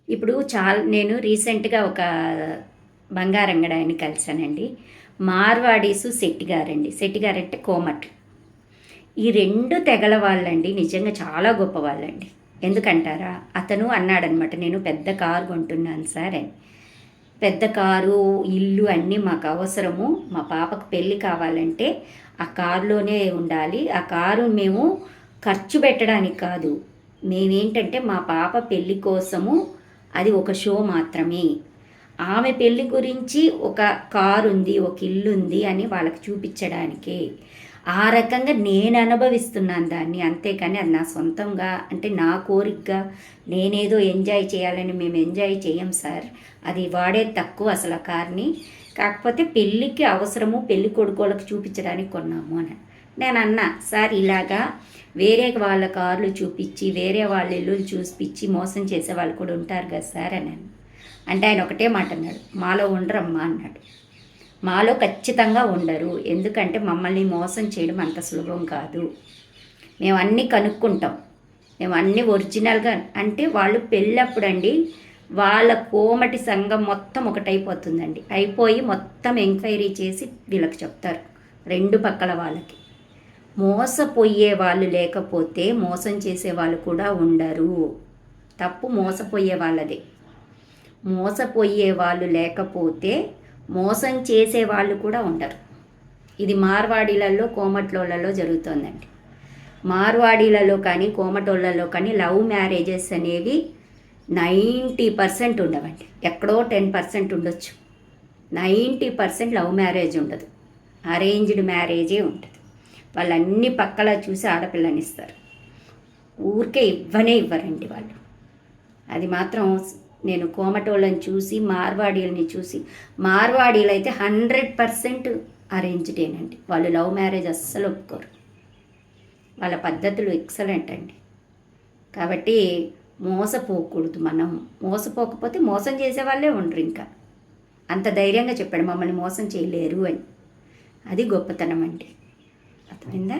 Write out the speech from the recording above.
ఇప్పుడు నేను రీసెంట్‌గా ఒక బంగారంగడి ఆయన్ని కలిసానండి. మార్వాడీసు శెట్టిగారండి. శెట్టిగారంటే కోమట్లు. ఈ 2 తెగల వాళ్ళండి నిజంగా చాలా గొప్పవాళ్ళండి. ఎందుకంటారా? అతను అన్నాడనమాట, "నేను పెద్ద కారు కొంటున్నాను సార్" అని. పెద్ద కారు, ఇల్లు అన్నీ మాకు అవసరము. మా పాపకు పెళ్లి కావాలంటే ఆ కారులోనే ఉండాలి. ఆ కారు మేము ఖర్చు పెట్టడానికి కాదు. మేమేంటంటే మా పాప పెళ్లి కోసము అది ఒక షో మాత్రమే. ఆమె పెళ్లి గురించి ఒక కారుంది, ఒక ఇల్లుంది అని వాళ్ళకి చూపించడానికే. ఆ రకంగా నేను అనుభవిస్తున్నాను దాన్ని. అంతేకాని అది నా సొంతంగా అంటే నా కోరికగా నేనేదో ఎంజాయ్ చేయాలని మేము ఎంజాయ్ చేయం సార్. అది వాడేది తక్కువ అసలు ఆ కార్‌ని. కాకపోతే పెళ్ళికి అవసరము, పెళ్లి కొడుకోళ్ళకి చూపించడానికి కొన్నాము అని. నేనన్నా, "సార్ ఇలాగా వేరే వాళ్ళ కార్లు చూపించి, వేరే వాళ్ళ ఇల్లులు చూపించి మోసం చేసేవాళ్ళు కూడా ఉంటారు కదా సార్" అన్నాను. అంటే ఆయన ఒకటే మాట అన్నాడు, "మాలో ఉండరమ్మా" అన్నాడు. మాలో ఖచ్చితంగా ఉండరు. ఎందుకంటే మమ్మల్ని మోసం చేయడం అంత సులభం కాదు. మేము అన్నీ కనుక్కుంటాం. మేము అన్నీ ఒరిజినల్‌గా అంటే వాళ్ళు పెళ్ళప్పుడండి వాళ్ళ కోమటి సంఘం మొత్తం ఒకటైపోతుందండి. అయిపోయి మొత్తం ఎంక్వైరీ చేసి వీళ్ళకి చెప్తారు. 2 పక్కల వాళ్ళకి. మోసపోయే వాళ్ళు లేకపోతే మోసం చేసేవాళ్ళు కూడా ఉండరు. తప్పు మోసపోయే వాళ్ళదే. మోసపోయే వాళ్ళు లేకపోతే మోసం చేసేవాళ్ళు కూడా ఉండరు. ఇది మార్వాడీలలో, కోమటోళ్ళలో జరుగుతోందండి. మార్వాడీలలో కానీ, కోమటోళ్ళలో కానీ లవ్ మ్యారేజెస్ అనేవి 90% ఉండవండి. ఎక్కడో 10% ఉండొచ్చు. 90% లవ్ మ్యారేజ్ ఉండదు. అరేంజ్డ్ మ్యారేజే ఉంటుంది. వాళ్ళన్ని పక్కల చూసి ఆడపిల్లనిస్తారు. ఊరికే ఇవ్వరండి వాళ్ళు. అది మాత్రం నేను కోమటోళ్ళని చూసి, మార్వాడీలని చూసి, మార్వాడీలైతే 100% అరేంజ్డేనండి. వాళ్ళు లవ్ మ్యారేజ్ అస్సలు ఒప్పుకోరు. వాళ్ళ పద్ధతులు ఎక్సలెంట్ అండి. కాబట్టి మోసపోకూడదు మనం. మోసపోకపోతే మోసం చేసే వాళ్ళే ఉండరు ఇంకా. అంత ధైర్యంగా చెప్పాడు, మమ్మల్ని మోసం చేయలేరు అని. అది గొప్పతనం అండి. అర్థమైందా?